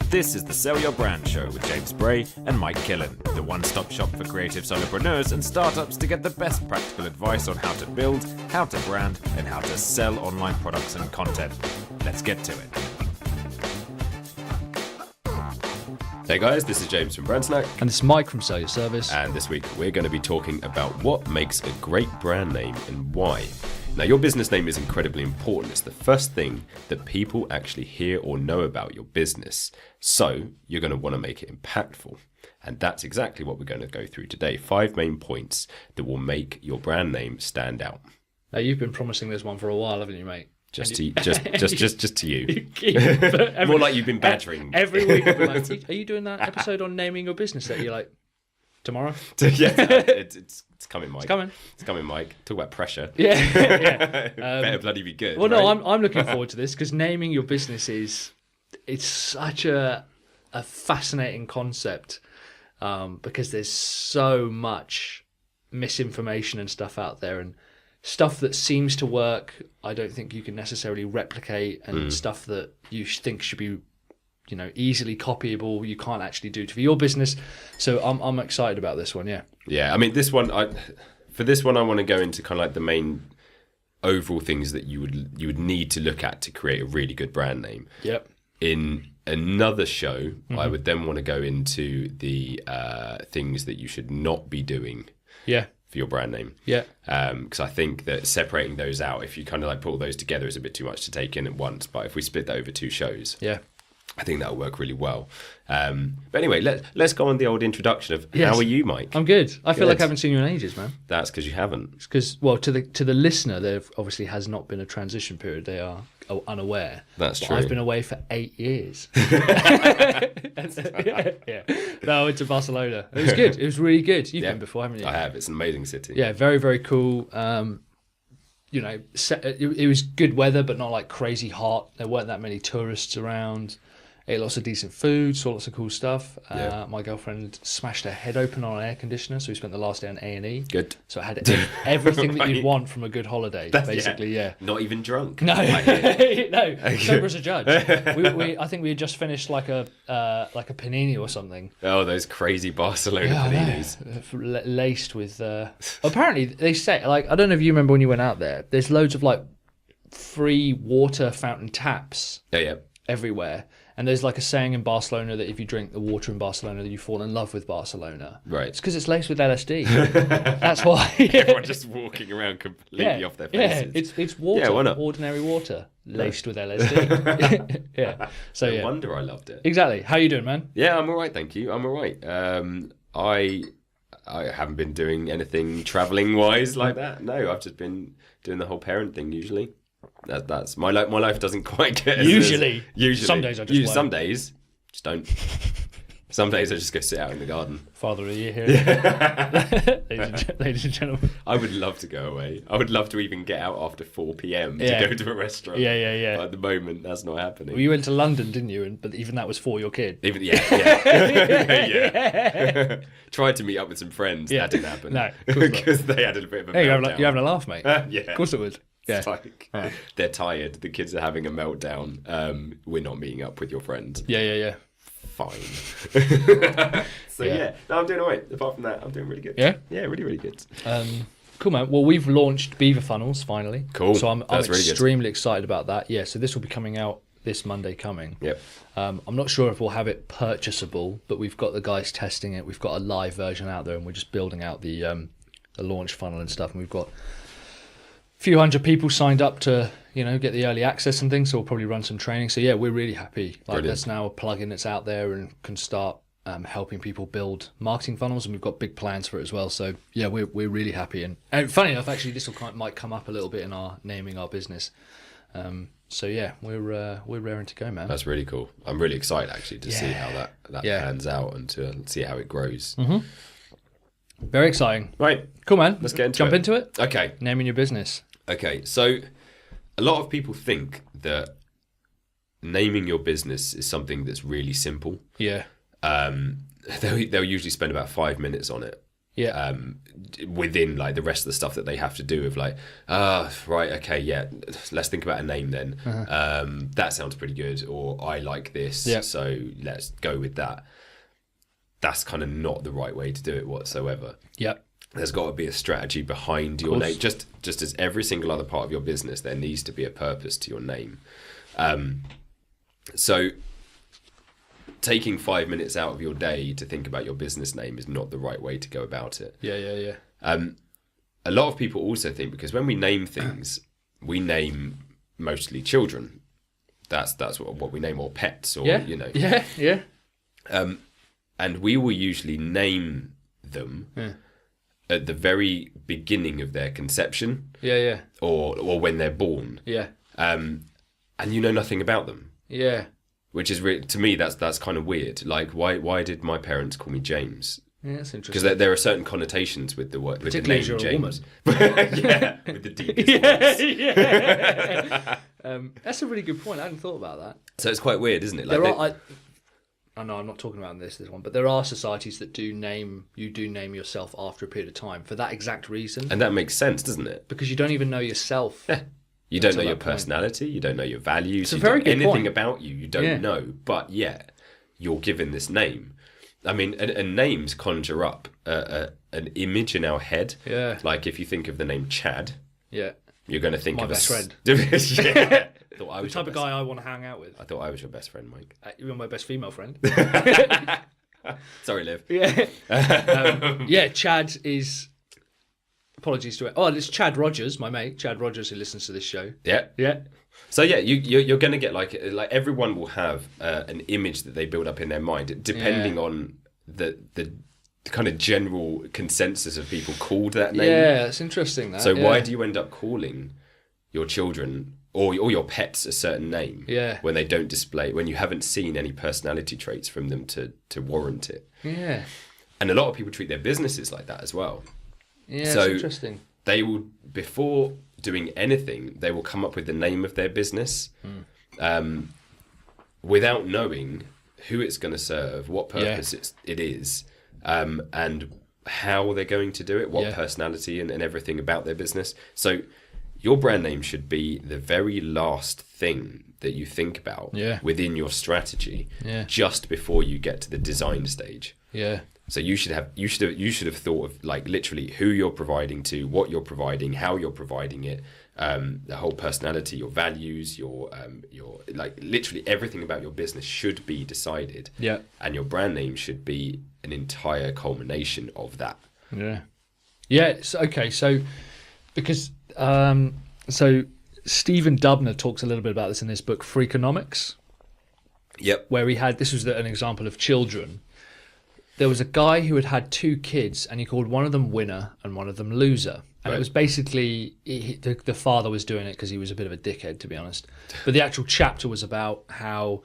This is the Sell Your Brand Show with James Bray and Mike Killen, the one-stop shop for creative solopreneurs and startups to get the best practical advice on how to build, how to brand, and how to sell online products and content. Let's get to it. Hey guys, this is James from Brand Snack. And this is Mike from Sell Your Service. And this week we're going to be talking about what makes a great brand name and why. Now, your business name is incredibly important. It's the first thing that people actually hear or know about your business. So you're going to want to make it impactful. And that's exactly what we're going to go through today. 5 main points that will make your brand name stand out. Now, you've been promising this one for a while, haven't you, mate? Just to you. Every, More like you've been badgering. Every week I've been like, are you doing that episode on naming your business that you're like, tomorrow? Yeah, it's coming, Mike. It's coming, Mike. Talk about pressure. Yeah. Better bloody be good. Well, right? no, I'm looking forward to this because naming your business it's such a fascinating concept because there's so much misinformation and stuff out there, and stuff that seems to work I don't think you can necessarily replicate, and stuff that you think should be easily copyable you can't actually do for your business. So I'm excited about this one. Yeah, I mean, this one, I want to go into kind of like the main overall things that you would need to look at to create a really good brand name. Yep. In another show, I would then want to go into the things that you should not be doing. Yeah. For your brand name. Yeah. Because I think that separating those out, if you kind of like put all those together, is a bit too much to take in at once. But if we split that over 2 shows, yeah, I think that'll work really well. But anyway, let's go on the old introduction of how are you, Mike? I'm good. I feel like I haven't seen you in ages, man. That's because you haven't. It's because, well, to the listener, there obviously has not been a transition period. They are unaware. That's true. I've been away for 8 years. Yeah. No, I went to Barcelona. It was good. It was really good. You've been before, haven't you? I have. It's an amazing city. Yeah, very, very cool. It was good weather, but not like crazy hot. There weren't that many tourists around. Ate lots of decent food, saw lots of cool stuff. My girlfriend smashed her head open on an air conditioner, so we spent the last day on A&E. Good. So I had everything that you'd want from a good holiday, basically. Yeah. Not even drunk. No, no. Sober as a judge. I think we had just finished like a panini or something. Oh, those crazy Barcelona paninis. Laced with. Apparently, they say, like, I don't know if you remember when you went out there. There's loads of like free water fountain taps. Yeah. Everywhere. And there's like a saying in Barcelona that if you drink the water in Barcelona, then you fall in love with Barcelona. Right. It's because it's laced with LSD. That's why. Everyone just walking around completely off their faces. Yeah, it's water. Yeah, why not? Ordinary water laced with LSD. Yeah. So no wonder I loved it. Exactly. How you doing, man? Yeah, I'm all right, thank you. I'm all right. I haven't been doing anything traveling wise like that. No, I've just been doing the whole parent thing usually. That's my life. My life doesn't quite get usually. Some days I just some days just don't. Some days I just go sit out in the garden. Father of the year here, ladies and gentlemen. I would love to go away. I would love to even get out after 4 p.m. to go to a restaurant. Yeah. But at the moment, that's not happening. Well, you went to London, didn't you? But even that was for your kid. Yeah. Tried to meet up with some friends. That didn't happen. No, because they had a bit of a meltdown. You're having a laugh, mate. Yeah, of course it would. Yeah. It's like they're tired. The kids are having a meltdown. We're not meeting up with your friends. Yeah. Fine. So no, I'm doing all right. Apart from that, I'm doing really good. Yeah, really, really good. Cool, man. Well, we've launched Beaver Funnels finally. Cool. So I'm really extremely excited about that. Yeah. So this will be coming out this Monday coming. Yep. I'm not sure if we'll have it purchasable, but we've got the guys testing it. We've got a live version out there, and we're just building out the launch funnel and stuff. And we've got few hundred people signed up to get the early access and things, so we'll probably run some training. So yeah, we're really happy. Like, that's now a plugin that's out there and can start helping people build marketing funnels, and we've got big plans for it as well. So yeah, we're really happy. And funny enough, actually, this might come up a little bit in our naming our business. So yeah, we're raring to go, man. That's really cool. I'm really excited actually to see how that pans out and to see how it grows. Mm-hmm. Very exciting. Right. Cool, man. Let's get jump into it. Okay. Naming your business. Okay. So a lot of people think that naming your business is something that's really simple. Yeah. They'll usually spend about 5 minutes on it. Yeah. Within like the rest of the stuff that they have to do of like, right, okay, yeah, let's think about a name then. That sounds pretty good, or I like this, so let's go with that. That's kind of not the right way to do it whatsoever. Yep. There's got to be a strategy behind your name. Just as every single other part of your business, there needs to be a purpose to your name. So taking 5 minutes out of your day to think about your business name is not the right way to go about it. Yeah. A lot of people also think, because when we name things, we name mostly children. That's what we name, or pets, or you know. Yeah. And we will usually name them at the very beginning of their conception. Yeah. Or when they're born. Yeah. And you know nothing about them. Yeah. Which is to me that's kind of weird. Like, why did my parents call me James? Yeah, that's interesting. Because there are certain connotations with the word, with the name you're James. A woman. Yeah, with the deepest voice. Yeah. That's a really good point. I hadn't thought about that. So it's quite weird, isn't it? Like I know I'm not talking about this one, but there are societies that do name yourself after a period of time for that exact reason. And that makes sense, doesn't it? Because you don't even know yourself. Yeah. You don't know your personality, you don't know your values, you don't anything point. about you don't know, but yet you're given this name. I mean, and names conjure up an image in our head. Yeah. Like if you think of the name Chad, Yeah. you're going to think My of best friend. Yeah. Thought I The was type of guy I want to hang out with. I thought I was your best friend, Mike. You're my best female friend. Sorry, Liv. Yeah. Chad is... Apologies to it. Oh, it's Chad Rogers, my mate. Chad Rogers, who listens to this show. Yeah. So yeah, you're going to get like everyone will have an image that they build up in their mind, depending on the kind of general consensus of people called that name. Yeah, that's interesting. Why do you end up calling your children or your pets a certain name when they don't display, when you haven't seen any personality traits from them to warrant it? Yeah. And a lot of people treat their businesses like that as well. Yeah, so it's interesting. They will, before doing anything, they will come up with the name of their business without knowing who it's going to serve, what purpose it is, and how they're going to do it, what personality and everything about their business. So your brand name should be the very last thing that you think about within your strategy, just before you get to the design stage. Yeah. So you should have thought of like literally who you're providing to, what you're providing, how you're providing it, the whole personality, your values, your like literally everything about your business should be decided. Yeah. And your brand name should be an entire culmination of that. Yeah. Yeah. So because so Stephen Dubner talks a little bit about this in his book Freakonomics. Yep. Where this was an example of children. There was a guy who had 2 kids, and he called one of them winner and one of them loser. And it was basically, the father was doing it because he was a bit of a dickhead, to be honest. But the actual chapter was about how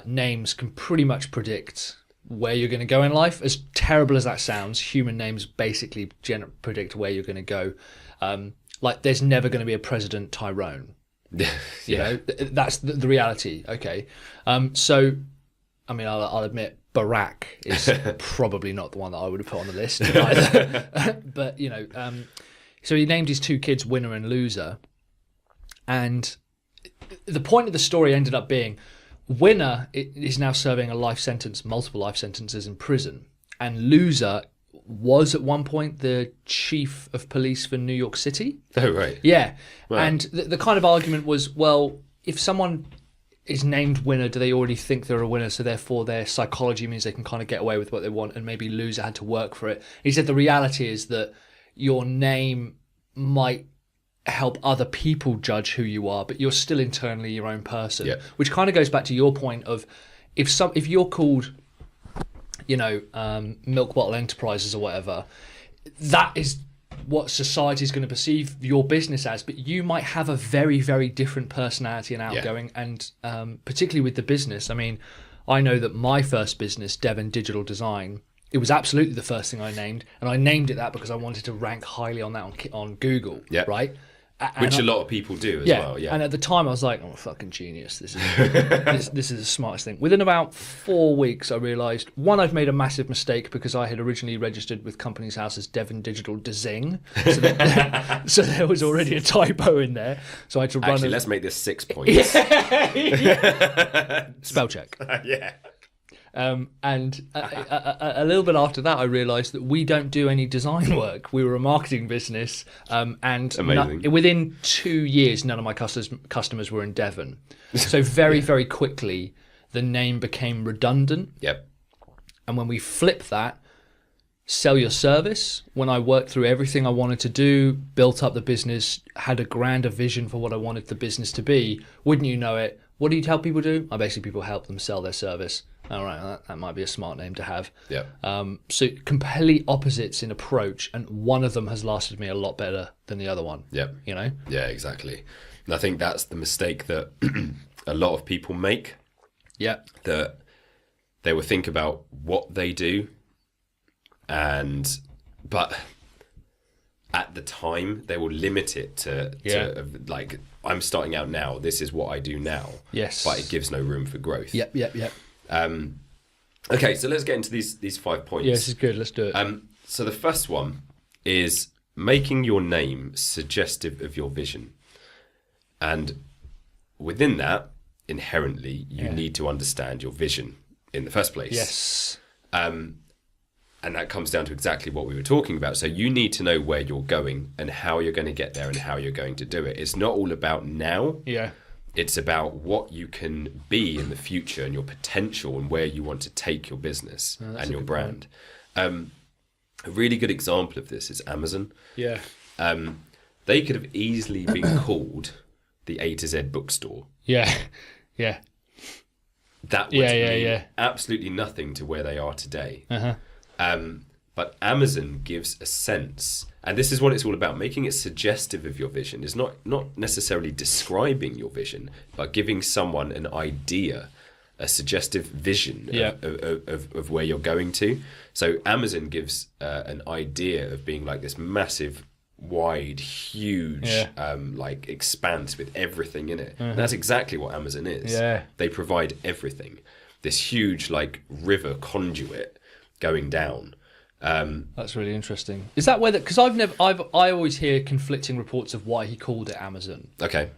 names can pretty much predict where you're going to go in life. As terrible as that sounds, human names basically predict where you're going to go. Like, there's never going to be a President Tyrone. You know, that's the reality. Okay. So, I mean, I'll admit, Barack is probably not the one that I would have put on the list either. But, you know, so he named his 2 kids winner and loser. And the point of the story ended up being winner is now serving a life sentence, multiple life sentences in prison. And loser was at one point the chief of police for New York City. Oh, right. Yeah. Right. And the kind of argument was, well, if someone is named winner, do they already think they're a winner, so therefore their psychology means they can kind of get away with what they want, and maybe loser had to work for it? He said the reality is that your name might help other people judge who you are, but you're still internally your own person. Which kind of goes back to your point of if you're called, you know, Milk Bottle Enterprises or whatever, that is what society is going to perceive your business as, but you might have a very, very different personality and outgoing. And particularly with the business, I mean, I know that my first business, Devon Digital Design, it was absolutely the first thing I named, and I named it that because I wanted to rank highly on that on Google, right? Which a lot of people do as well. Yeah. And at the time I was like, I'm a fucking genius. This is this is the smartest thing. Within about 4 weeks, I realised, one, I've made a massive mistake because I had originally registered with Companies House as Devon Digital Dzing. So there was already a typo in there. So I had to run. Actually, let's make this 6 points. Spell check. Yeah. And a little bit after that, I realised that we don't do any design work. We were a marketing business, and within 2 years, none of my customers were in Devon. So very quickly, the name became redundant. Yep. And when we flipped that, sell your service, when I worked through everything I wanted to do, built up the business, had a grander vision for what I wanted the business to be, wouldn't you know it, what do you tell people do? I basically people help them sell their service. All right, that might be a smart name to have. Yeah. So completely opposites in approach, and one of them has lasted me a lot better than the other one. Yeah. You know? Yeah, exactly. And I think that's the mistake that a lot of people make. Yeah. That they will think about what they do, but at the time they will limit it to like, I'm starting out now, this is what I do now. Yes. But it gives no room for growth. Yep. Okay, so let's get into these 5 points. Yeah, this is good. Let's do it. So the first one is making your name suggestive of your vision. And within that, inherently, you need to understand your vision in the first place. Yes. And that comes down to exactly what we were talking about. So you need to know where you're going and how you're going to get there and how you're going to do it. It's not all about now. Yeah. It's about what you can be in the future and your potential and where you want to take your business and your brand. A really good example of this is Amazon. Yeah. They could have easily been called the A to Z bookstore. Yeah. Yeah. That would mean absolutely nothing to where they are today. Uh-huh. But Amazon gives a sense, and this is what it's all about, making it suggestive of your vision. Is not necessarily describing your vision, but giving someone an idea, a suggestive vision of where you're going to. So Amazon gives an idea of being like this massive, wide, huge, like expanse with everything in it. And that's exactly what Amazon is. Yeah. They provide everything. This huge like river conduit going down. That's really interesting. Is that where that? Because I always hear conflicting reports of why he called it Amazon. Okay.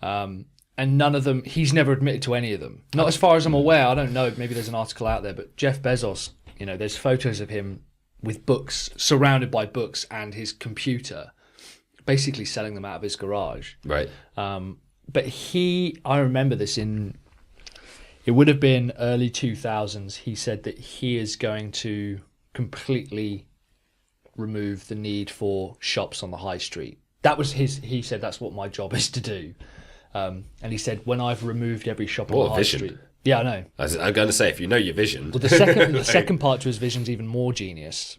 And none of them. He's never admitted to any of them. Not as far as I'm aware. I don't know. Maybe there's an article out there. But Jeff Bezos, there's photos of him with books, surrounded by books, and his computer, basically selling them out of his garage. Right. But I remember this it would have been early 2000s. He said that he is going to completely remove the need for shops on the high street. That was he said that's what my job is to do. And he said, when I've removed every shop on the high street. Yeah, I know. I'm going to say, if you know your vision. Well, the second part to his vision's even more genius.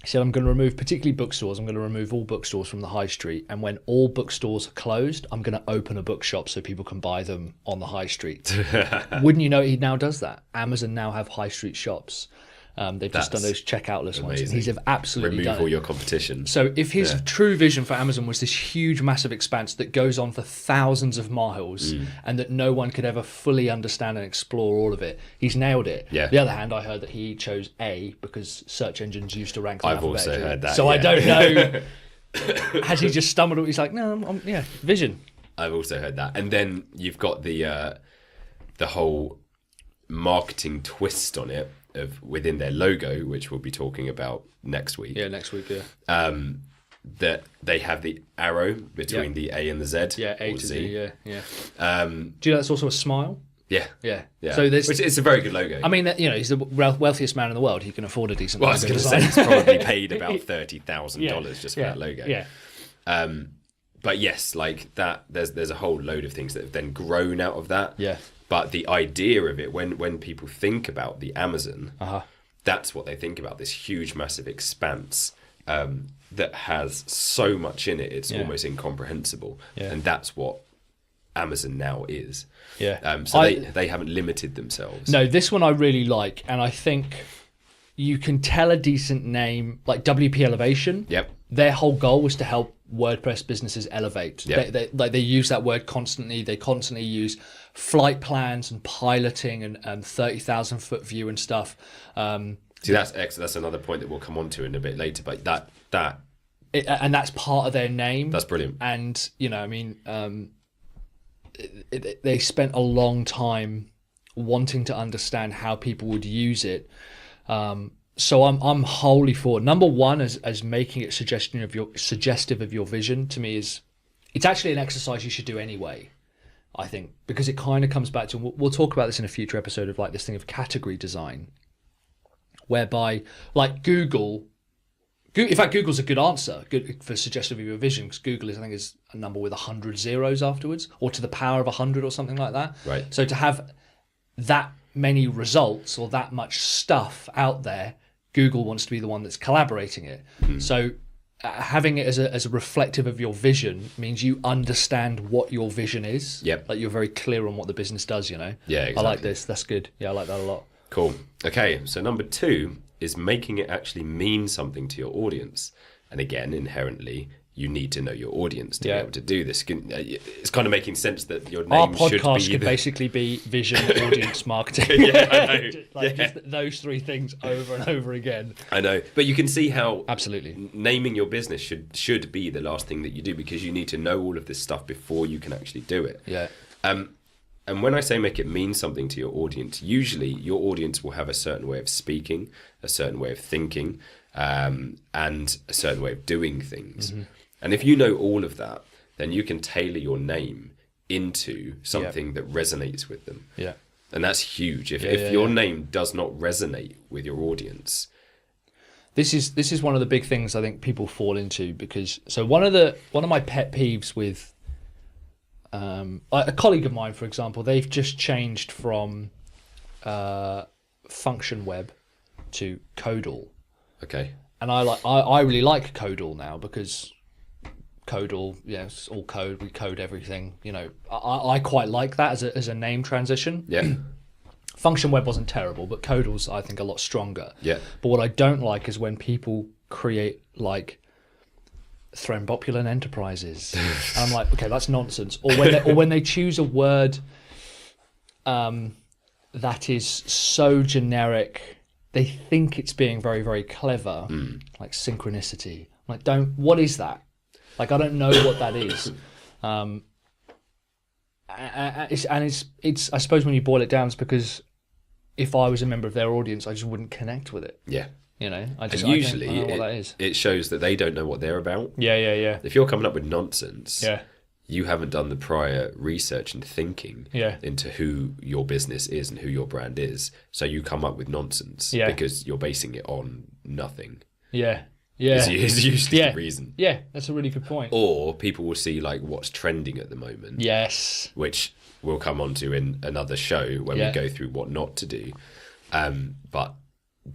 He said, I'm going to remove particularly bookstores. I'm going to remove all bookstores from the high street. And when all bookstores are closed, I'm going to open a bookshop so people can buy them on the high street. Wouldn't you know he now does that? Amazon now have high street shops. They've just done those checkoutless ones. And he's absolutely remove done all it. your competition. So if his true vision for Amazon was this huge, massive expanse that goes on for thousands of miles and that no one could ever fully understand and explore all of it, he's nailed it. Yeah. The other hand, I heard that he chose A because search engines used to rank them I've also heard that. So I don't know. Has he just stumbled? He's like, no, vision. I've also heard that. And then you've got the whole marketing twist on it of within their logo, which we'll be talking about next week. Yeah, next week, that they have the arrow between the A and the Z. Yeah, A to Z. Z, yeah. Do you know that's also a smile? Yeah. Yeah. So it's a very good logo. I mean, he's the wealthiest man in the world. He can afford a decent logo. Well, I was going to say, he's probably paid about $30,000 just for that logo. Yeah. But yes, like that, there's a whole load of things that have then grown out of that. Yeah. But the idea of it, when people think about the Amazon, that's what they think about, this huge, massive expanse that has so much in it, it's almost incomprehensible. Yeah. And that's what Amazon now is. Yeah. So they haven't limited themselves. No, this one I really like, and I think you can tell a decent name, like WP Elevation. Yep. their whole goal was to help WordPress businesses elevate. Yeah. They use that word constantly. They constantly use flight plans and piloting and 30,000 foot view and stuff. See, that's another point that we'll come on to in a bit later. But and that's part of their name. That's brilliant. And they spent a long time wanting to understand how people would use it. So I'm wholly for it. Number one, as making it suggestive of your vision, to me it's actually an exercise you should do anyway, I think, because it kind of comes back to, we'll talk about this in a future episode, of like this thing of category design, whereby like Google, in fact, Google's a good answer for suggestive of your vision, because Google I think is a number with 100 zeros afterwards, or to the power of 100 or something like that. Right. So to have that many results or that much stuff out there, Google wants to be the one that's collaborating it. So having it as a reflective of your vision means you understand what your vision is. Yep. Like you're very clear on what the business does, Yeah, exactly. I like this. That's good. Yeah, I like that a lot. Cool. Okay, so number 2 is making it actually mean something to your audience. And again, inherently, you need to know your audience to be able to do this. It's kind of making sense that your name Our should be... podcast could basically be vision, audience, marketing. Yeah, I know. Just those 3 things over and over again. I know. But you can see how... Absolutely. Naming your business should be the last thing that you do, because you need to know all of this stuff before you can actually do it. Yeah. And when I say make it mean something to your audience, usually your audience will have a certain way of speaking, a certain way of thinking, and a certain way of doing things. Mm-hmm. And if you know all of that, then you can tailor your name into something that resonates with them. Yeah. And that's huge. If your name does not resonate with your audience. This is one of the big things I think people fall into, because so one of my pet peeves with a colleague of mine, for example, they've just changed from Function Web to Codal. Okay. And I really like Codal now, because Codal, it's all code. We code everything. I quite like that as a name transition. Yeah. Function Web wasn't terrible, but Codal's I think a lot stronger. Yeah. But what I don't like is when people create like Thrombopulin Enterprises. And I'm like, okay, that's nonsense. Or when they choose a word that is so generic, they think it's being very, very clever, like synchronicity. I'm like, what is that? Like, I don't know what that is. It's I suppose when you boil it down, it's because if I was a member of their audience, I just wouldn't connect with it. Yeah. I usually don't know what that is. It shows that they don't know what they're about. Yeah. If you're coming up with nonsense, you haven't done the prior research and thinking into who your business is and who your brand is. So you come up with nonsense because you're basing it on nothing. Yeah. Is usually the reason. Yeah, that's a really good point. Or people will see like what's trending at the moment. Yes. Which we'll come on to in another show when we go through what not to do. But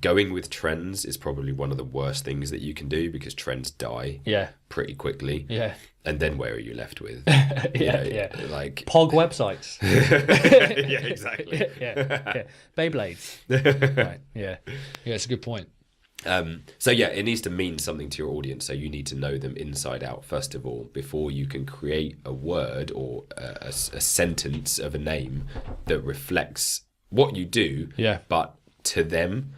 going with trends is probably one of the worst things that you can do, because trends die pretty quickly. Yeah. And then where are you left with? Like POG websites. Yeah, exactly. yeah. Beyblades. Right. Yeah, it's a good point. So it needs to mean something to your audience. So you need to know them inside out, first of all, before you can create a word or a sentence of a name that reflects what you do, but to them,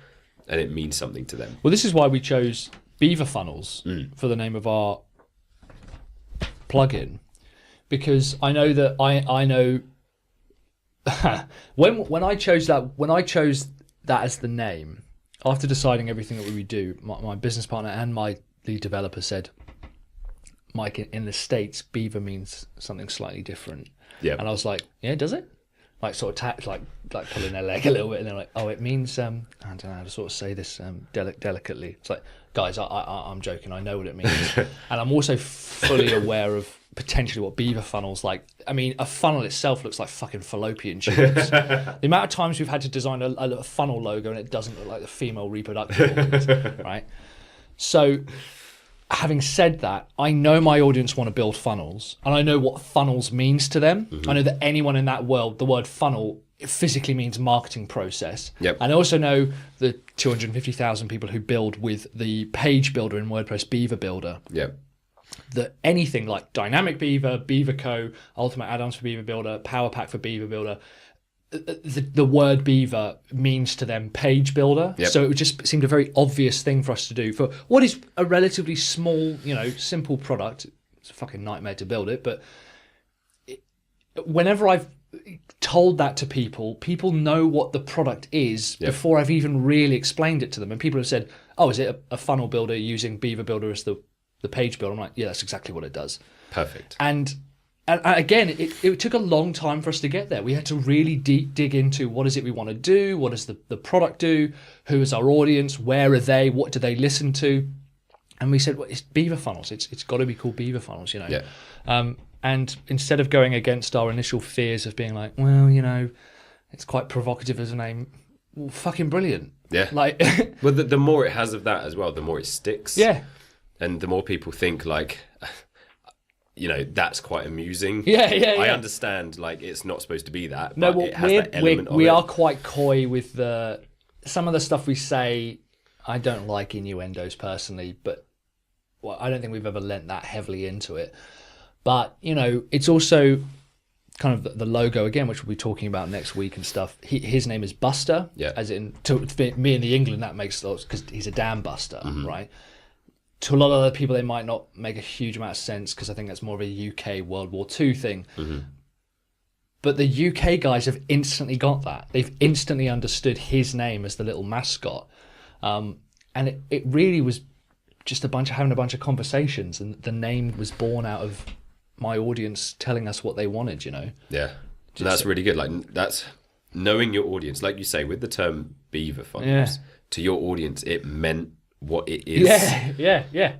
and it means something to them. Well, this is why we chose Beaver Funnels for the name of our plugin, because I know that I know when I chose that as the name, after deciding everything that we would do, my business partner and my lead developer said, Mike, in the States, beaver means something slightly different. Yeah. And I was like, yeah, does it? Like sort of like pulling their leg a little bit, and they're like, oh, it means I don't know how to sort of say this delicately. It's like, guys, I'm joking. I know what it means, and I'm also fully aware of potentially what beaver funnels like. I mean, a funnel itself looks like fucking fallopian tubes. The amount of times we've had to design a funnel logo and it doesn't look like the female reproductive organs, right? So having said that, I know my audience want to build funnels, and I know what funnels means to them. I know that anyone in that world, the word funnel, it physically means marketing process. Yep. And I also know the 250,000 people who build with the page builder in WordPress, Beaver Builder. Yep. That anything like Dynamic Beaver, Beaver Co, Ultimate Add-ons for Beaver Builder, Power Pack for Beaver Builder, the word Beaver means to them page builder. Yep. So it just seemed a very obvious thing for us to do for what is a relatively small, simple product. It's a fucking nightmare to build it, but whenever I've told that to people know what the product is before I've even really explained it to them. And people have said, oh, is it a funnel builder using Beaver Builder as the page builder? I'm like, yeah, that's exactly what it does. Perfect. And again, it took a long time for us to get there. We had to really dig into what is it we want to do, what does the product do, who is our audience, where are they, what do they listen to? And we said, well, it's Beaver Funnels. It's got to be called Beaver Funnels, Yeah. And instead of going against our initial fears of being like, well, it's quite provocative as a name, well, fucking brilliant. Yeah. Like, well, the more it has of that as well, the more it sticks. Yeah. And the more people think like, that's quite amusing. Yeah. I understand, like, it's not supposed to be that, No, but well, it has that element of we it. are quite coy with some of the stuff we say. I don't like innuendos personally, but I don't think we've ever lent that heavily into it. But, it's also kind of the logo again, which we'll be talking about next week and stuff. His name is Buster, as in, to me in the England, that makes sense because he's a dam buster, right? To a lot of other people, they might not make a huge amount of sense because I think that's more of a UK World War II thing. But the UK guys have instantly got that. They've instantly understood his name as the little mascot. And it really was just having a bunch of conversations, and the name was born out of my audience telling us what they wanted, Yeah. So that's really good. Like, that's knowing your audience. Like you say, with the term Beaver Funnels, to your audience, it meant what it is. Yeah.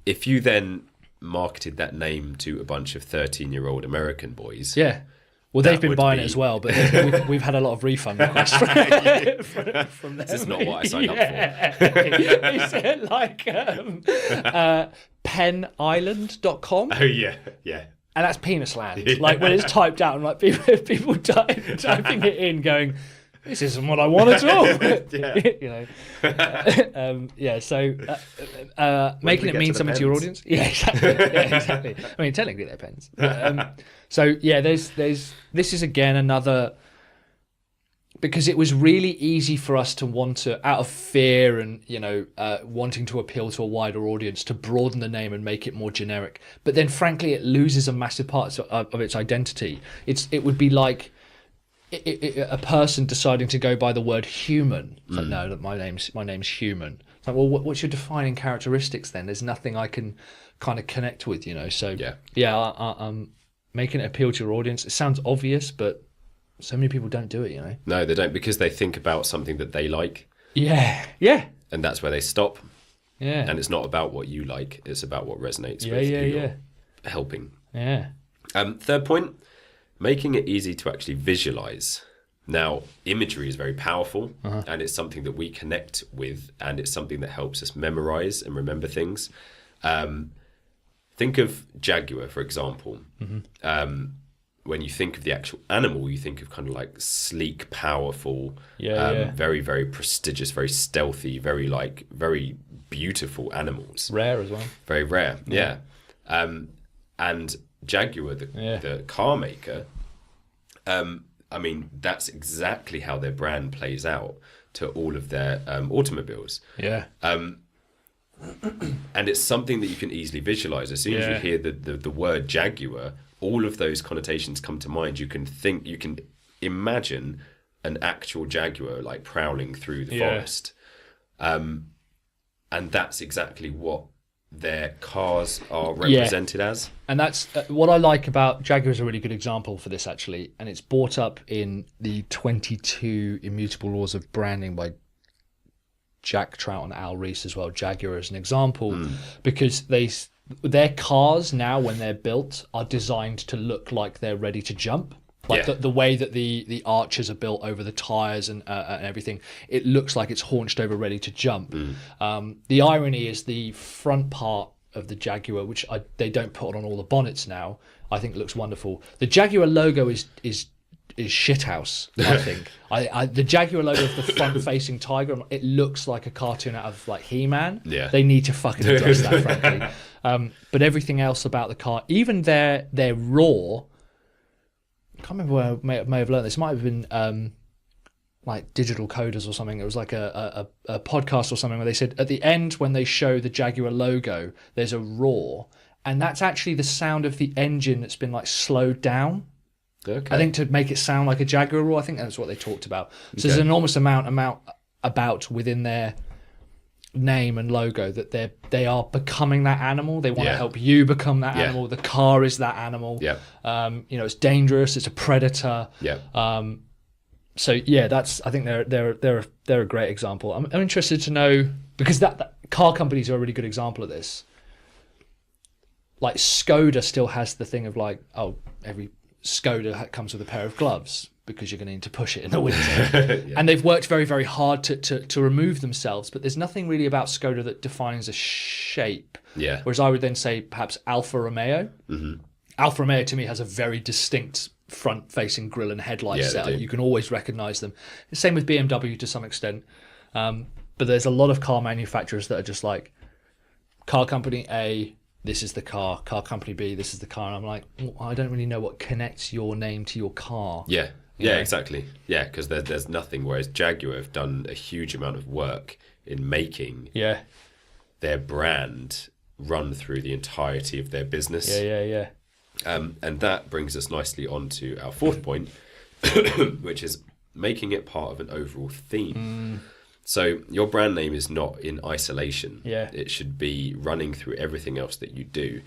If you then marketed that name to a bunch of 13-year-old American boys... Yeah. Well, they've been buying it as well, but we've had a lot of refund requests from them. This is not what I signed up for. It's like penisland.com. Oh, yeah. And that's penis land. Like, when it's typed out, and like people typing it in going, this isn't what I want at all. So making it mean something to your audience. Yeah, exactly. I mean, technically they're pens. This is again another, because it was really easy for us to want to, out of fear and wanting to appeal to a wider audience, to broaden the name and make it more generic. But then, frankly, it loses a massive part of its identity. It would be like a person deciding to go by the word human. It's like, no, my name's human. It's like, well, what's your defining characteristics then? There's nothing I can kind of connect with, So I'm making it appeal to your audience. It sounds obvious, but so many people don't do it, No, they don't, because they think about something that they like. Yeah. And that's where they stop. Yeah. And it's not about what you like. It's about what resonates with who you're helping. Yeah. Third point, making it easy to actually visualize. Now, imagery is very powerful, and it's something that we connect with, and it's something that helps us memorize and remember things. Think of Jaguar, for example. When you think of the actual animal, you think of kind of like sleek, powerful, very, very prestigious, very stealthy, very beautiful animals. Rare as well. Very rare, yeah. And Jaguar, the car maker, I mean, that's exactly how their brand plays out to all of their automobiles. Yeah. And it's something that you can easily visualize. As soon as you hear the word Jaguar, all of those connotations come to mind. You can imagine an actual Jaguar like prowling through the forest. And that's exactly what their cars are represented as. And that's what I like about Jaguar is a really good example for this, actually. And it's brought up in the 22 Immutable Laws of Branding by Jack Trout and Al Reese as well. Jaguar as an example, because their cars now, when they're built, are designed to look like they're ready to jump. Like the way that the arches are built over the tires and everything, it looks like it's haunched over, ready to jump. The irony is the front part of the Jaguar, which they don't put on all the bonnets now, I think looks wonderful. The Jaguar logo is shithouse, I think. The Jaguar logo of the front-facing tiger, it looks like a cartoon out of like He-Man. Yeah. They need to fucking address that, frankly. But everything else about the car, even their raw, I can't remember where I may have learned this. It might have been like Digital Coders or something. It was like a podcast or something where they said at the end when they show the Jaguar logo, there's a roar, and that's actually the sound of the engine that's been like slowed down. Okay. I think to make it sound like a Jaguar roar. I think that's what they talked about. So there's an enormous amount about within their name and logo that they are becoming that animal. They want to help you become that animal. The car is that animal. Yeah. It's dangerous. It's a predator. Yeah. So that's. I think they're a great example. I'm interested to know because that car companies are a really good example of this. Like Skoda still has the thing of like, oh, every Skoda comes with a pair of gloves because you're going to need to push it in the winter. And they've worked very, very hard to remove themselves, but there's nothing really about Skoda that defines a shape. Yeah. Whereas I would then say perhaps Alfa Romeo. Mm-hmm. Alfa Romeo to me has a very distinct front-facing grille and headlight setup. You can always recognise them. Same with BMW to some extent. But there's a lot of car manufacturers that are just like, car company A, this is the car company B, this is the car. And I'm like, I don't really know what connects your name to your car. Yeah, exactly. Yeah, because there's nothing, whereas Jaguar have done a huge amount of work in making their brand run through the entirety of their business. Yeah. And that brings us nicely on to our fourth point, which is making it part of an overall theme. So your brand name is not in isolation. Yeah. It should be running through everything else that you do.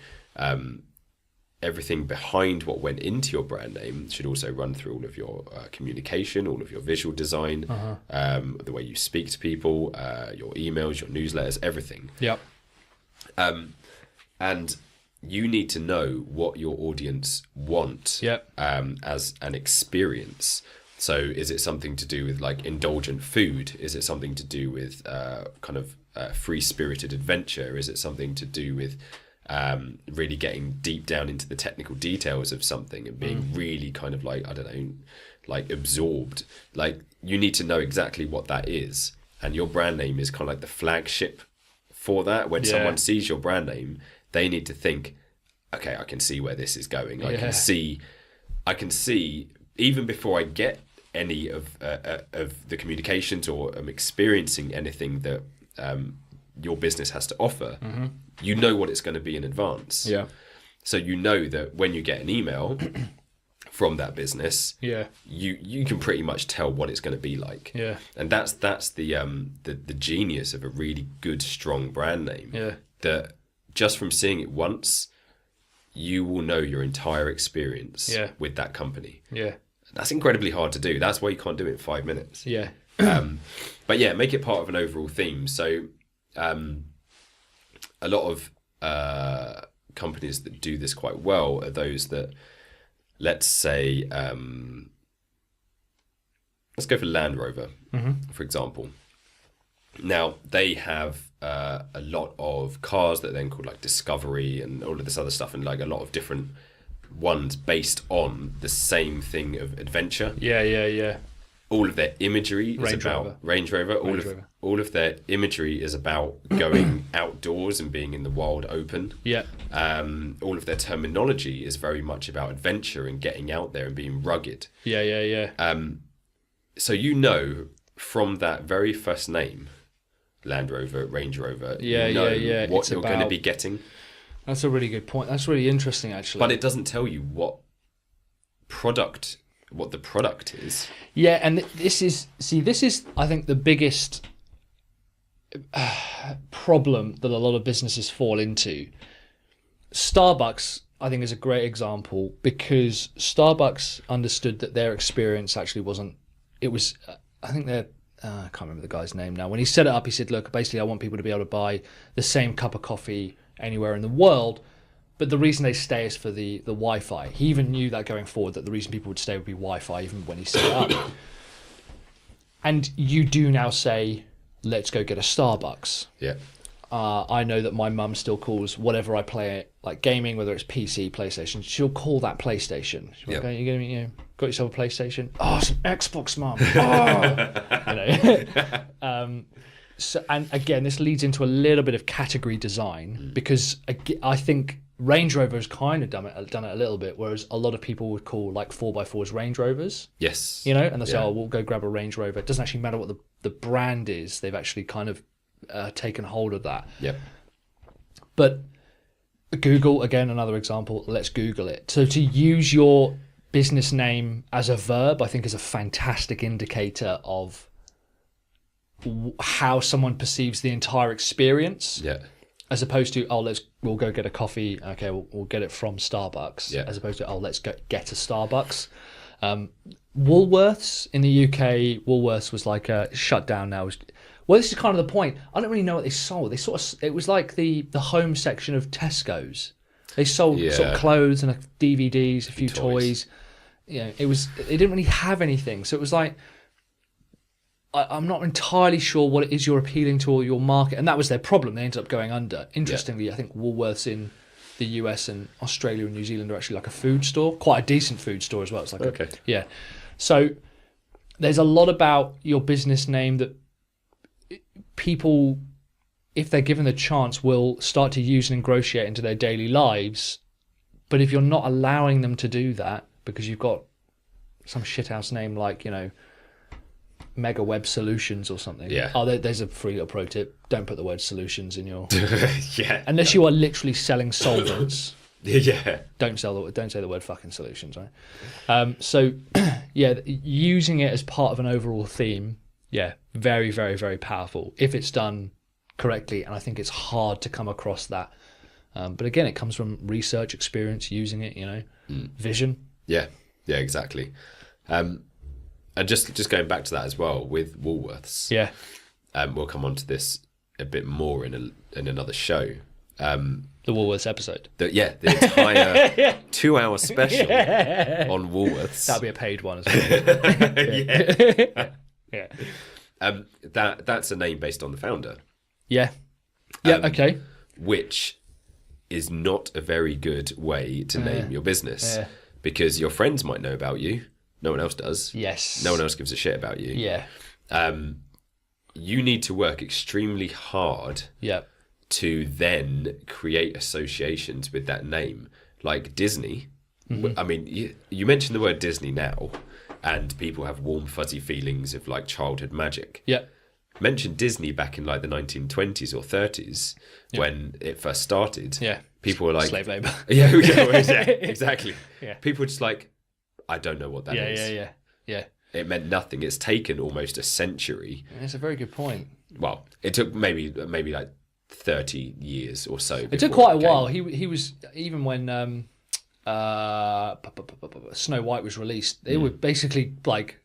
Everything behind what went into your brand name should also run through all of your communication, all of your visual design, the way you speak to people, your emails, your newsletters, everything. Yep. And you need to know what your audience want as an experience. So is it something to do with like indulgent food? Is it something to do with free-spirited adventure? Is it something to do with really getting deep down into the technical details of something and being really kind of like, I don't know, like absorbed? Like you need to know exactly what that is. And your brand name is kind of like the flagship for that. When someone sees your brand name, they need to think, okay, I can see where this is going. I can see even before I get any of the communications or am experiencing anything that your business has to offer, you know what it's going to be in advance. Yeah. So you know that when you get an email from that business, you can pretty much tell what it's going to be like. Yeah. And that's the genius of a really good, strong brand name. Yeah. That just from seeing it once, you will know your entire experience with that company. Yeah. That's incredibly hard to do. That's why you can't do it in 5 minutes. Yeah. But yeah, make it part of an overall theme. So a lot of companies that do this quite well are those that, let's say, let's go for Land Rover, for example. Now, they have a lot of cars that are then called like Discovery and all of this other stuff, and like a lot of different ones based on the same thing of adventure. Yeah. All of their imagery is about Range Rover. All of their imagery is about going outdoors and being in the wild open. Yeah. All of their terminology is very much about adventure and getting out there and being rugged. Yeah. So you know from that very first name, Land Rover, Range Rover, what you're going to be getting. That's a really good point. That's really interesting, actually. But it doesn't tell you what the product is. Yeah, and this is, I think, the biggest problem that a lot of businesses fall into. Starbucks, I think, is a great example because Starbucks understood that their experience actually wasn't. It was, I think they're. I can't remember the guy's name now. When he set it up, he said, look, basically I want people to be able to buy the same cup of coffee anywhere in the world, but the reason they stay is for the Wi-Fi. He even knew that going forward, that the reason people would stay would be Wi-Fi, even when he set it up. And you do now say, let's go get a Starbucks. Yeah. I know that my mum still calls whatever I play, like gaming, whether it's PC, PlayStation, she'll call that PlayStation. She'll Yep. go, got yourself a PlayStation? Oh, it's an Xbox, mum. Oh. So, and again, this leads into a little bit of category design because I think Range Rover has kind of done it a little bit, whereas a lot of people would call like 4x4s Range Rovers. Yes. And they say, oh, we'll go grab a Range Rover. It doesn't actually matter what the brand is. They've actually kind of taken hold of that. Yep. But Google, again, another example, let's Google it. So to use your business name as a verb, I think is a fantastic indicator of how someone perceives the entire experience. Yeah. As opposed to, we'll go get a coffee. Okay, we'll get it from Starbucks. Yeah. As opposed to, let's go get a Starbucks. Woolworths in the UK, Woolworths was like shut down now. Well, this is kind of the point. I don't really know what they sold. It was like the home section of Tesco's. They sold sort of clothes and DVDs, a few toys. They didn't really have anything. So it was like, I'm not entirely sure what it is you're appealing to or your market. And that was their problem. They ended up going under. Interestingly, I think Woolworths in the US and Australia and New Zealand are actually like a food store, quite a decent food store as well. It's like So there's a lot about your business name that people, if they're given the chance, will start to use and ingratiate into their daily lives. But if you're not allowing them to do that because you've got some shithouse name like, Mega Web Solutions or something. Yeah. Oh, there's a free little pro tip. Don't put the word solutions in your... Yeah. Unless you are literally selling solvents. Yeah. Don't say the word fucking solutions, right? So, using it as part of an overall theme, very, very, very powerful if it's done correctly. And I think it's hard to come across that. But again, it comes from research, experience, using it, vision. Yeah, exactly. And just going back to that as well with Woolworths. Yeah. We'll come on to this a bit more in another show. The Woolworths episode. The entire 2-hour special on Woolworths. That'll be a paid one as well. Yeah. That's a name based on the founder. Yeah. Yeah. Okay. Which is not a very good way to name your business because your friends might know about you. No one else does. Yes. No one else gives a shit about you. Yeah. You need to work extremely hard to then create associations with that name. Like Disney. Mm-hmm. I mean, you mentioned the word Disney now, and people have warm, fuzzy feelings of like childhood magic. Yeah. Mention Disney back in like the 1920s or 30s when it first started. Yeah. People were like... slave labour. Yeah, exactly. Yeah. People were just like, I don't know what that is. Yeah. It meant nothing. It's taken almost a century. That's a very good point. Well, it took maybe like 30 years or so. It took quite a while. He was, even when Snow White was released, they were basically like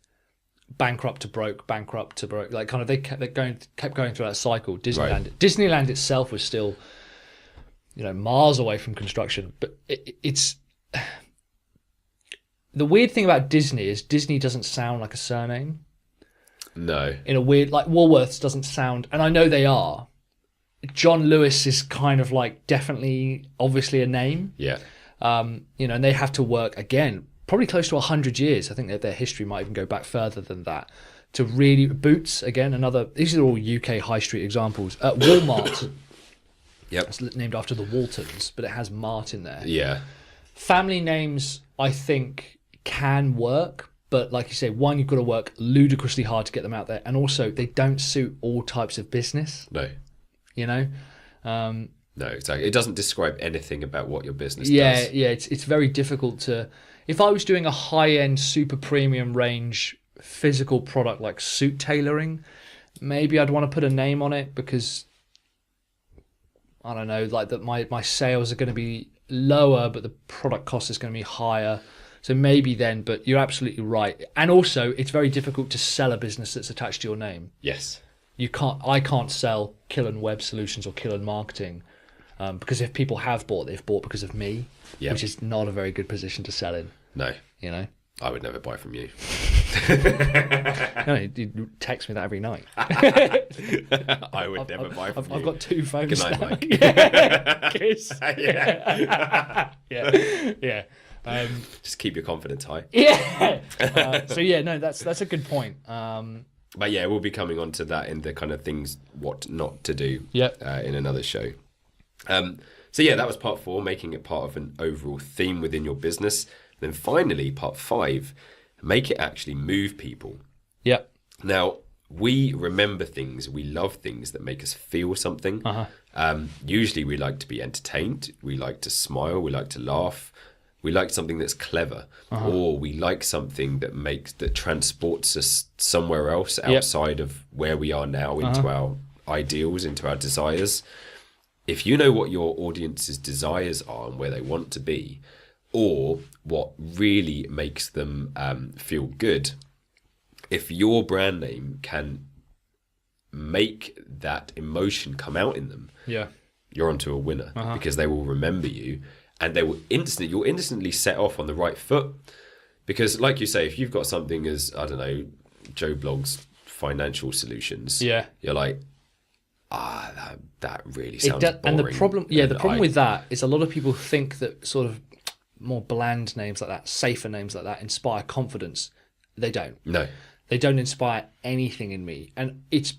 bankrupt to broke. Like kind of they kept going through that cycle. Disneyland itself was still, miles away from construction, but it's. The weird thing about Disney is Disney doesn't sound like a surname. No. In a weird, like Woolworths doesn't sound, and I know they are. John Lewis is kind of like definitely, obviously a name. Yeah. And they have to work again, probably close to 100 years. I think that their history might even go back further than that. To really, Boots, again, these are all UK high street examples. Walmart. Yep. It's named after the Waltons, but it has Mart in there. Yeah. Family names, I think, can work, but like you say, one, you've got to work ludicrously hard to get them out there, and also they don't suit all types of business. No. No, exactly. It doesn't describe anything about what your business does. Yeah, it's very difficult to... If I was doing a high-end, super premium range physical product like suit tailoring, maybe I'd want to put a name on it because, I don't know, like that my sales are going to be lower, but the product cost is going to be higher. So maybe then, but you're absolutely right. And also, it's very difficult to sell a business that's attached to your name. Yes. I can't sell Killen Web Solutions or Killen Marketing because if people have bought, they've bought because of me, which is not a very good position to sell in. No. I would never buy from you. No, you text me that every night. I would never buy from you. I've got 2 phones. Good night, now. Mike. Yeah. Kiss. Yeah. Yeah. Just keep your confidence high. Yeah. So yeah, no, that's a good point. But yeah, we'll be coming on to that in the kind of things what not to do Yep. in another show. So yeah, that was part 4, making it part of an overall theme within your business. Then finally, part 5, make it actually move people. Yeah. Now, we remember things, we love things that make us feel something. Usually we like to be entertained, we like to smile, we like to laugh, we like something that's clever, or we like something that transports us somewhere else outside of where we are now, into our ideals, into our desires. If you know what your audience's desires are and where they want to be, or what really makes them feel good, if your brand name can make that emotion come out in them, you're onto a winner, because they will remember you, and you'll instantly set off on the right foot. Because like you say, if you've got something as, I don't know, Joe Blogs financial solutions, you're like, that really sounds boring. And the problem with that is a lot of people think that sort of more bland names like that, safer names like that, inspire confidence. They don't. No. They don't inspire anything in me. And it's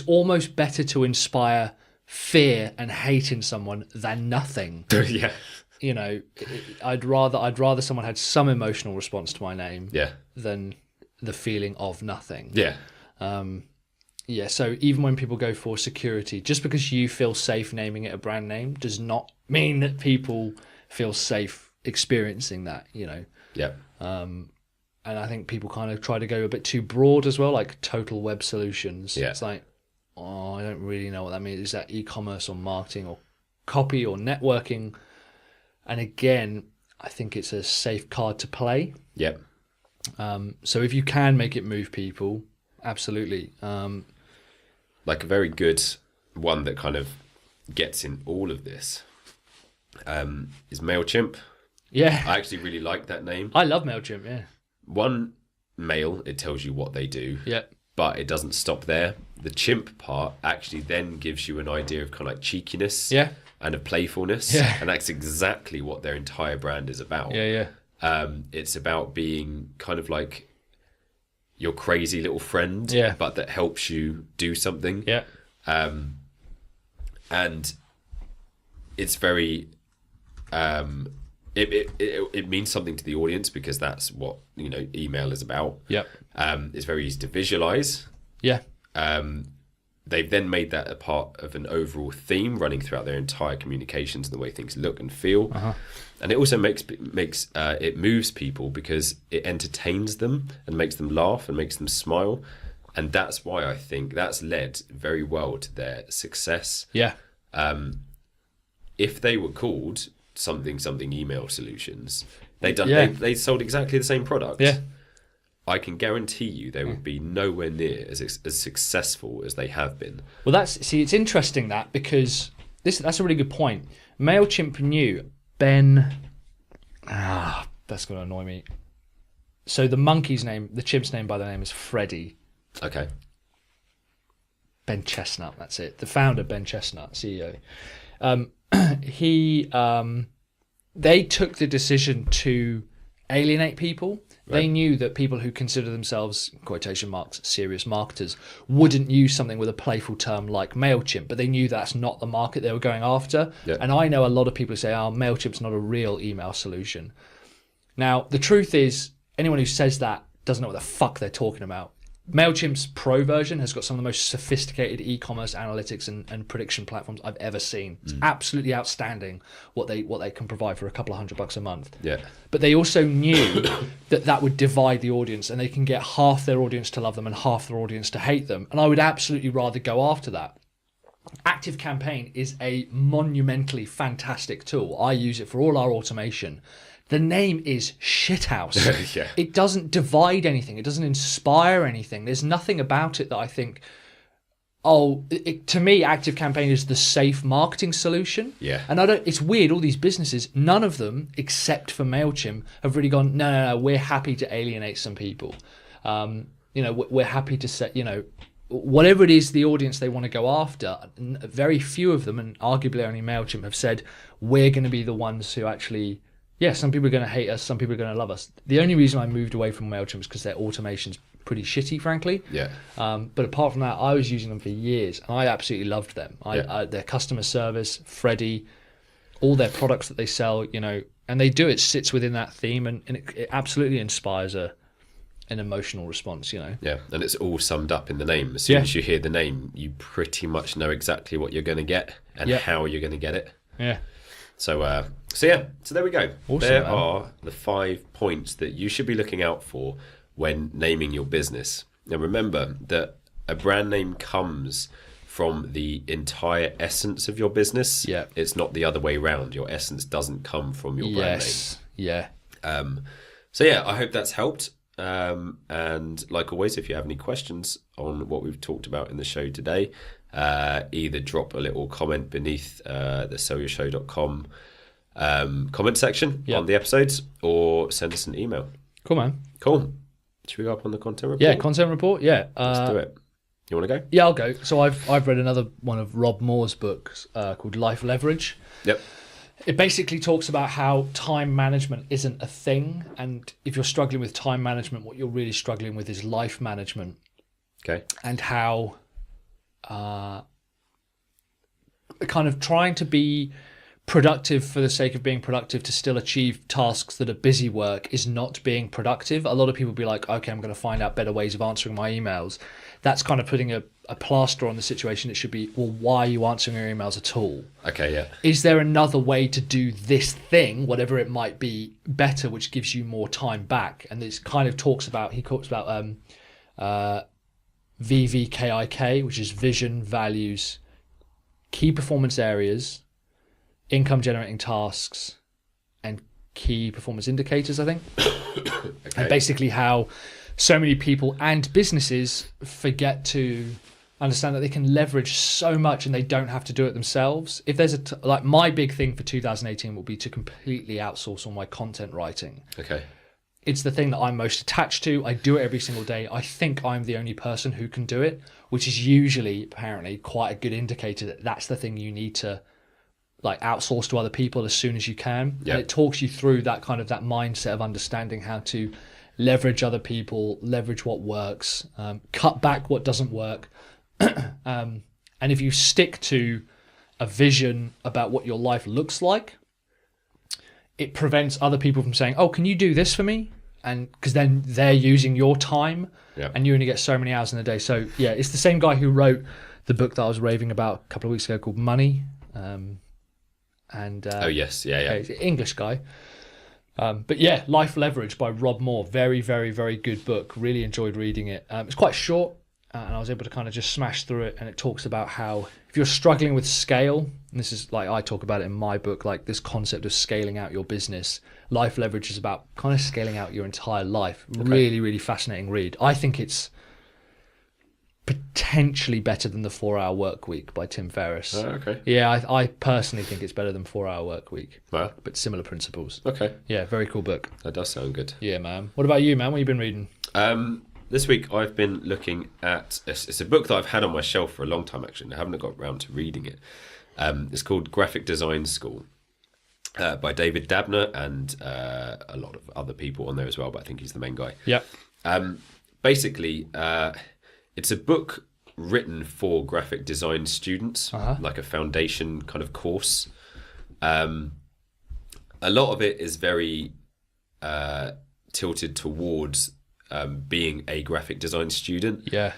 almost better to inspire fear and hate in someone than nothing. Yeah. You know, I'd rather someone had some emotional response to my name than the feeling of nothing. Yeah. So even when people go for security, just because you feel safe naming it a brand name does not mean that people feel safe experiencing that, you know. Yeah. And I think people kind of try to go a bit too broad as well, like total web solutions. Yeah. It's like, I don't really know what that means. Is that e-commerce or marketing or copy or networking? And again, I think it's a safe card to play. Yep. So if you can make it move people, absolutely. Like a very good one that kind of gets in all of this is MailChimp. Yeah. I actually really like that name. I love MailChimp, yeah. One, mail, it tells you what they do. Yeah. But it doesn't stop there. The chimp part actually then gives you an idea of kind of like cheekiness and of playfulness. Yeah. And that's exactly what their entire brand is about. Yeah. It's about being kind of like your crazy little friend, but that helps you do something. Yeah. And it's very... It means something to the audience because that's what, you know, email is about. Yep. It's very easy to visualize. Yeah. They've then made that a part of an overall theme running throughout their entire communications and the way things look and feel. And it also makes it moves people because it entertains them and makes them laugh and makes them smile. And that's why I think that's led very well to their success. Yeah. If they were called something email solutions, they sold exactly the same product. Yeah. I can guarantee you they would be nowhere near as successful as they have been. Well, it's interesting that because that's a really good point. MailChimp knew Ben. That's going to annoy me. So the monkey's name, the chimp's name by the name is Freddie. Okay. Ben Chestnut, that's it. The founder, Ben Chestnut, CEO. They took the decision to alienate people. Right. They knew that people who consider themselves, quotation marks, serious marketers wouldn't use something with a playful term like MailChimp, but they knew that's not the market they were going after. Yeah. And I know a lot of people who say, MailChimp's not a real email solution. Now, the truth is, anyone who says that doesn't know what the fuck they're talking about. MailChimp's Pro version has got some of the most sophisticated e-commerce analytics and prediction platforms I've ever seen. It's absolutely outstanding what they can provide for a couple of $100 a month. Yeah. But they also knew that would divide the audience, and they can get half their audience to love them and half their audience to hate them. And I would absolutely rather go after that. ActiveCampaign is a monumentally fantastic tool. I use it for all our automation. The name is shithouse. Yeah. It doesn't divide anything. It doesn't inspire anything. There's nothing about it that I think, to me, ActiveCampaign is the safe marketing solution. Yeah. And it's weird, all these businesses, none of them, except for MailChimp, have really gone, no, we're happy to alienate some people. we're happy to set, whatever it is the audience they want to go after. Very few of them, and arguably only MailChimp, have said we're going to be the ones who actually, some people are going to hate us, some people are going to love us. The only reason I moved away from MailChimp is because their automation's pretty shitty, frankly. Yeah. But apart from that, I was using them for years, and I absolutely loved them. Their customer service, Freddie, all their products that they sell, and they do, it sits within that theme, and it absolutely inspires an emotional response, Yeah, and it's all summed up in the name. As soon as you hear the name, you pretty much know exactly what you're going to get and how you're going to get it. Yeah. So there we go. Awesome, there man. are the 5 points that you should be looking out for when naming your business. Now remember that a brand name comes from the entire essence of your business. Yeah. It's not the other way around. Your essence doesn't come from your brand name. Yeah. I hope that's helped. And like always, if you have any questions on what we've talked about in the show today, either drop a little comment beneath the sellyourshow.com comment section on the episodes, or send us an email. Cool, man. Cool. Should we go up on the content report? Yeah, content report. Yeah. Let's do it. You want to go? Yeah, I'll go. So I've read another one of Rob Moore's books called Life Leverage. Yep. It basically talks about how time management isn't a thing, and if you're struggling with time management, what you're really struggling with is life management. Okay. And how kind of trying to be productive for the sake of being productive to still achieve tasks that are busy work is not being productive. A lot of people be like, okay, I'm going to find out better ways of answering my emails. That's kind of putting a plaster on the situation. It should be, well, why are you answering your emails at all? Okay, yeah. Is there another way to do this thing, whatever it might be, better, which gives you more time back? And this kind of he talks about VVKIK, which is vision, values, key performance areas, income generating tasks, and key performance indicators, I think. Okay. And basically how so many people and businesses forget to understand that they can leverage so much and they don't have to do it themselves. If there's like my big thing for 2018 will be to completely outsource all my content writing. Okay. It's the thing that I'm most attached to. I do it every single day. I think I'm the only person who can do it, which is usually apparently quite a good indicator that that's the thing you need to like outsource to other people as soon as you can. Yep. And it talks you through that kind of that mindset of understanding how to leverage other people, leverage what works, cut back what doesn't work. And if you stick to a vision about what your life looks like, it prevents other people from saying, oh, can you do this for me? And because then they're using your time, and you only get so many hours in a day. So yeah, it's the same guy who wrote the book that I was raving about a couple of weeks ago called Money. Oh yes, yeah. He's an English guy. But yeah, Life Leverage by Rob Moore. Very, very, very good book. Really enjoyed reading it. It's quite short, and I was able to kind of just smash through it. And it talks about how if you're struggling with scale, and this is like I talk about it in my book, like this concept of scaling out your business. Life Leverage is about kind of scaling out your entire life. Okay. Really, really fascinating read. I think it's potentially better than the 4-Hour Work Week by Tim Ferriss. Okay. Yeah, I personally think it's better than 4-Hour Work Week. Wow. But similar principles. Okay. Yeah, very cool book. That does sound good. Yeah, man. What about you, man? What have you been reading? This week I've been looking at, it's a book that I've had on my shelf for a long time actually, and I haven't got around to reading it. It's called Graphic Design School by David Dabner and a lot of other people on there as well, but I think he's the main guy. Yeah. Basically, it's a book written for graphic design students, like a foundation kind of course. A lot of it is very tilted towards being a graphic design student. Yeah.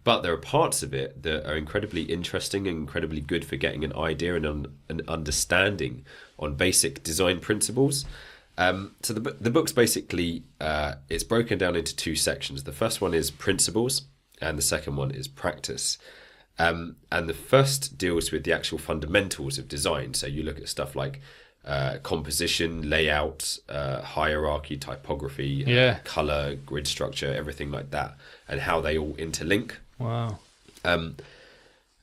But there are parts of it that are incredibly interesting and incredibly good for getting an idea and an understanding on basic design principles. So the book's basically, it's broken down into 2 sections. The first one is principles and the second one is practice. And the first deals with the actual fundamentals of design. So you look at stuff like composition, layout, hierarchy, typography, color, grid structure, everything like that, and how they all interlink. Wow. And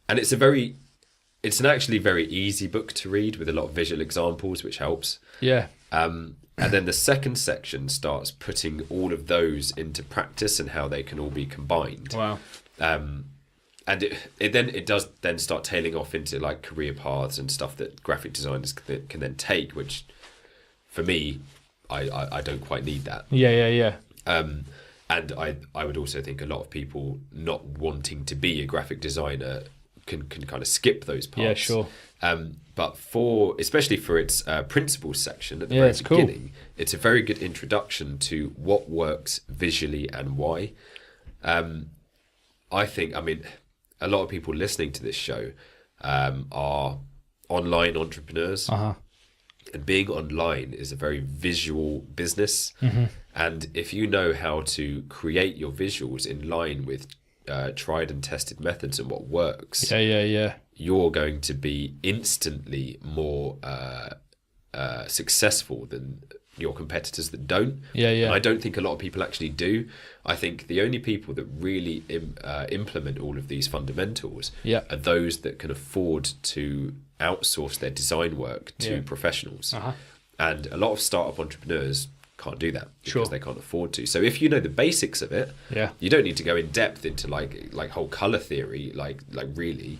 it's an actually very easy book to read with a lot of visual examples, which helps. Yeah. And then the second section starts putting all of those into practice and how they can all be combined. Wow. And it does then start tailing off into like career paths and stuff that graphic designers can then take, which for me, I don't quite need that. Yeah. And I would also think a lot of people not wanting to be a graphic designer can kind of skip those parts. Yeah, sure. But especially for its principles section at the it's very beginning, it's a very good introduction to what works visually and why. I think, a lot of people listening to this show are online entrepreneurs. And being online is a very visual business. And if you know how to create your visuals in line with tried and tested methods and what works, you're going to be instantly more successful than your competitors that don't. And I don't think a lot of people actually do. I think the only people that really implement all of these fundamentals are those that can afford to outsource their design work to professionals. And a lot of startup entrepreneurs can't do that because they can't afford to. So if you know the basics of it, you don't need to go in depth into like whole color theory, like really.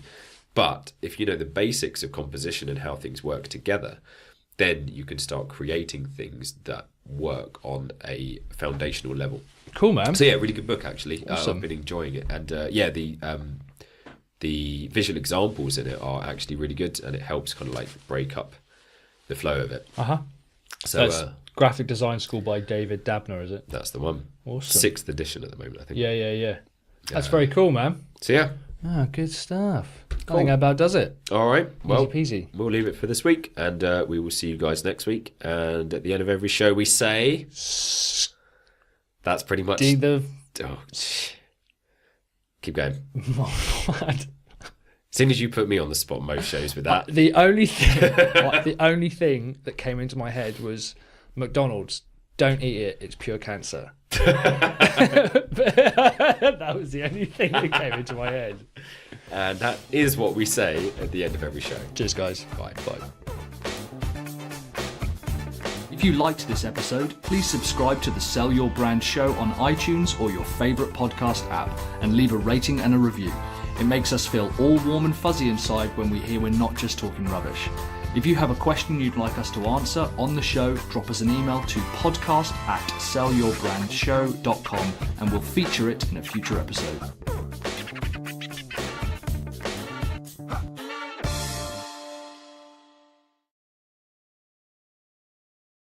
But if you know the basics of composition and how things work together, then you can start creating things that work on a foundational level. Cool, man. So really good book actually. Awesome. I've been enjoying it, and the visual examples in it are actually really good, and it helps kind of like break up the flow of it. So that's Graphic Design School by David Dabner, is it? That's the one. Awesome. 6th edition at the moment, I think. Yeah. That's very cool, man. So yeah. Good stuff. I think that about does it. All right. Well, easy peasy. We'll leave it for this week, and we will see you guys next week. And at the end of every show, we say, that's pretty much. Keep going. What? As soon as you put me on the spot most shows with that. The only thing that came into my head was McDonald's. Don't eat it. It's pure cancer. That was the only thing that came into my head. And that is what we say at the end of every show. Cheers, guys. Bye. If you liked this episode, please subscribe to the Sell Your Brand show on iTunes or your favourite podcast app and leave a rating and a review. It makes us feel all warm and fuzzy inside when we hear we're not just talking rubbish. If you have a question you'd like us to answer on the show, drop us an email to podcast@sellyourbrandshow.com and we'll feature it in a future episode.